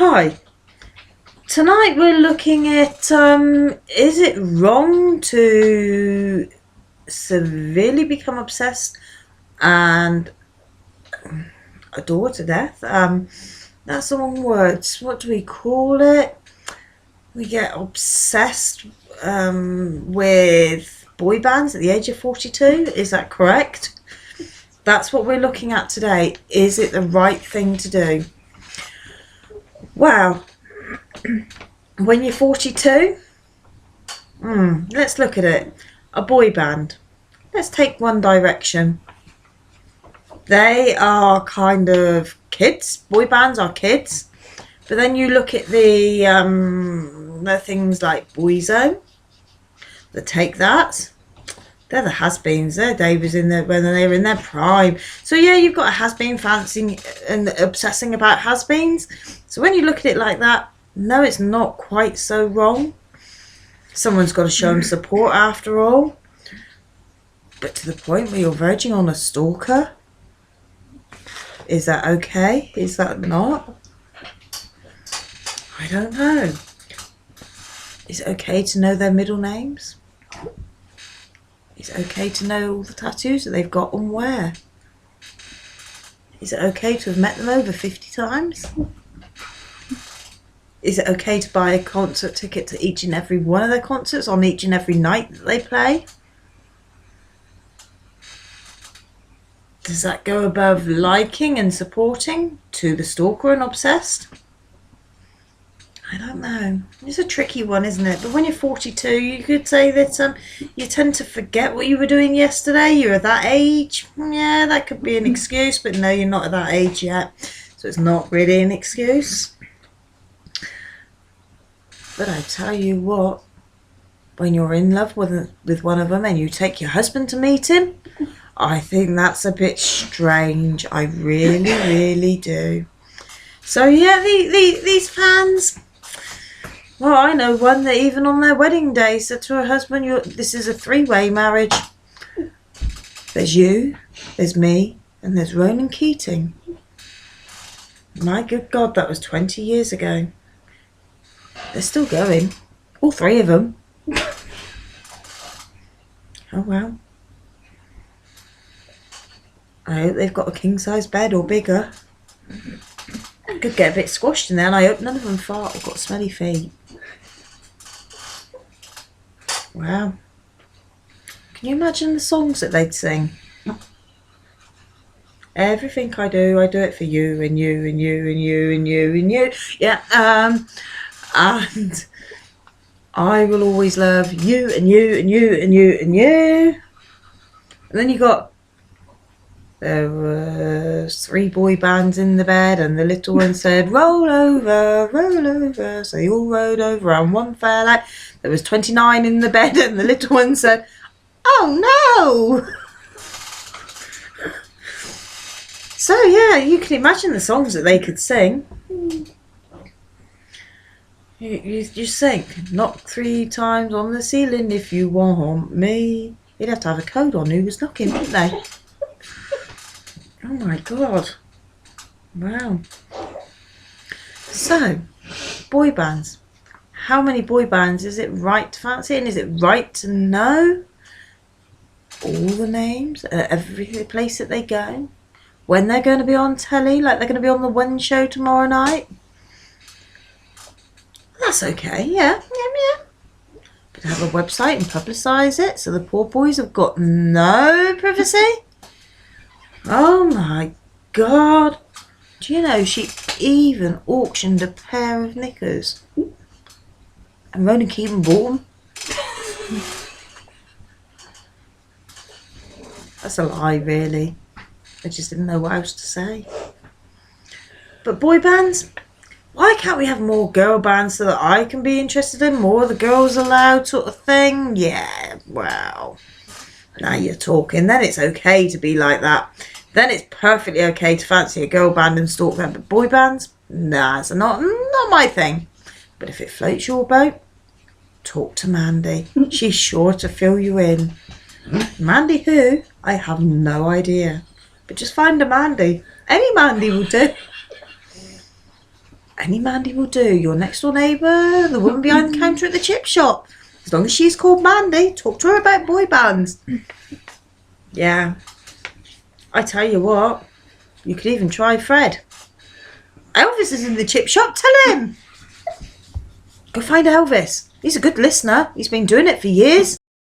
Hi. Tonight we're looking at is it wrong to severely become obsessed and adore to death? That's the wrong words. What do we call it? We get obsessed with boy bands at the age of 42. Is that correct? That's what we're looking at today. Is it the right thing to do? Well, when you're 42, let's look at it. A boy band. Let's take One Direction. They are kind of kids. Boy bands are kids. But then you look at the things like Boyzone. They take that. They're the has-beens. Their day was when they were in their prime. So yeah, you've got a has-been fancying and obsessing about has-beens. So when you look at it like that, no, it's not quite so wrong. Someone's got to show them support after all. But to the point where you're verging on a stalker, is that okay? Is that not? I don't know. Is it okay to know their middle names? Is it okay to know all the tattoos that they've got and where? Is it okay to have met them over 50 times? Is it okay to buy a concert ticket to each and every one of their concerts on each and every night that they play? Does that go above liking and supporting to the stalker and obsessed? I don't know. It's a tricky one, isn't it? But when you're 42, you could say that you tend to forget what you were doing yesterday. You're at that age. Yeah, that could be an excuse, but no, you're not at that age yet. So it's not really an excuse. But I tell you what, when you're in love with one of them and you take your husband to meet him, I think that's a bit strange. I really, really do. So yeah, these fans... Well, I know one that even on their wedding day said to her husband, this is a three-way marriage. There's you, there's me, and there's Ronan Keating. My good God, that was 20 years ago. They're still going. All three of them. Oh, well. I hope they've got a king-size bed or bigger. Could get a bit squashed in there, and I hope none of them fart or got smelly feet. Wow. Can you imagine the songs that they'd sing? Everything I do it for you and you and you and you and you and you. Yeah, and I will always love you and you and you and you and you. And then you got, there was 3 boy bands in the bed, and the little one said, roll over, roll over. So they all rolled over, and one fell out. There was 29 in the bed, and the little one said, oh no. So yeah, you can imagine the songs that they could sing. You think, knock 3 times on the ceiling if you want me. You'd have to have a code on who was knocking, wouldn't they? Oh my God. Wow. So, boy bands. How many boy bands is it right to fancy? And is it right to know all the names at every place that they go? When they're going to be on telly, like they're going to be on the One show tomorrow night? That's okay, yeah. But have a website and publicise it so the poor boys have got no privacy? Oh my God. Do you know she even auctioned a pair of knickers? And Ronan Keating bought them? That's a lie, really. I just didn't know what else to say. But boy bands, why can't we have more girl bands so that I can be interested in more of the girls allowed sort of thing? Yeah, well, now you're talking. Then it's okay to be like that. Then it's perfectly okay to fancy a girl band and stalk them. But boy bands, nah, it's not my thing. But if it floats your boat, talk to Mandy. She's sure to fill you in. Mandy who? I have no idea. But just find a Mandy. Any Mandy will do. Any Mandy will do. Your next door neighbour, the woman behind the counter at the chip shop. As long as she's called Mandy, talk to her about boy bands. Yeah. I tell you what, you could even try Fred. Elvis is in the chip shop, tell him. Go find Elvis. He's a good listener. He's been doing it for years.